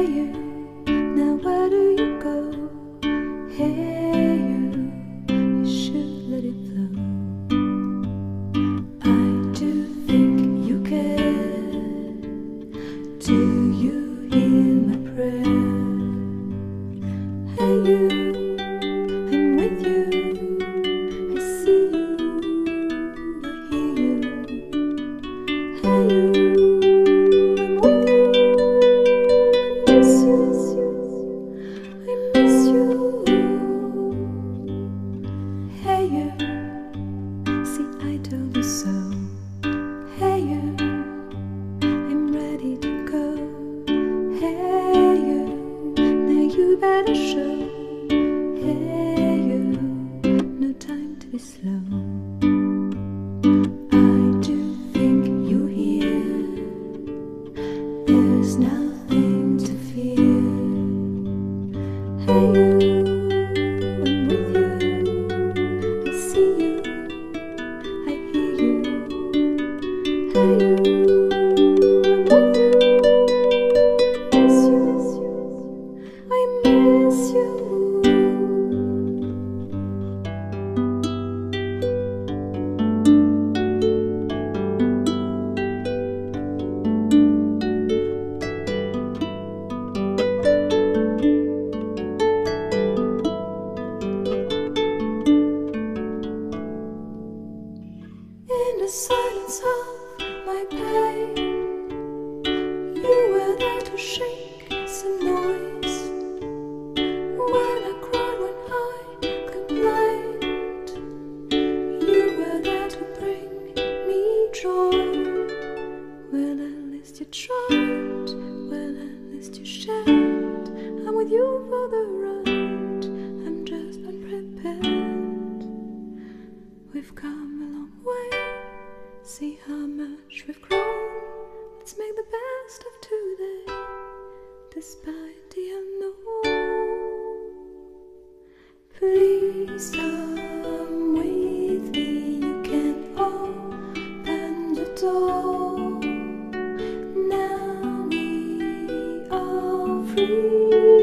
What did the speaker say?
you, now where do you go? Hey you should let it flow. I do think you care. Do you hear my prayer? Hey you, I'm with you. I see you, I hear you. Hey you, I'm with you. I miss you, I miss you. Hey you, see I told you so. Hey you, I'm ready to go. Hey you, now you better show. Hey you, no time to be slow. I do think you hear. There's nothing to fear. Hey you, I'm with you. I see you, I hear you. Hey you, I'm with you. I miss you. In the silence of my pain, you were there to shake some noise. When I cried, when I complained, you were there to bring me joy. Well, at least you tried, well, at least you shared. I'm with you for the ride, I'm just unprepared. We've come a long way, see how much we've grown. Let's make the best of today, despite the unknown. Please come with me, you can open the door. Now we are free.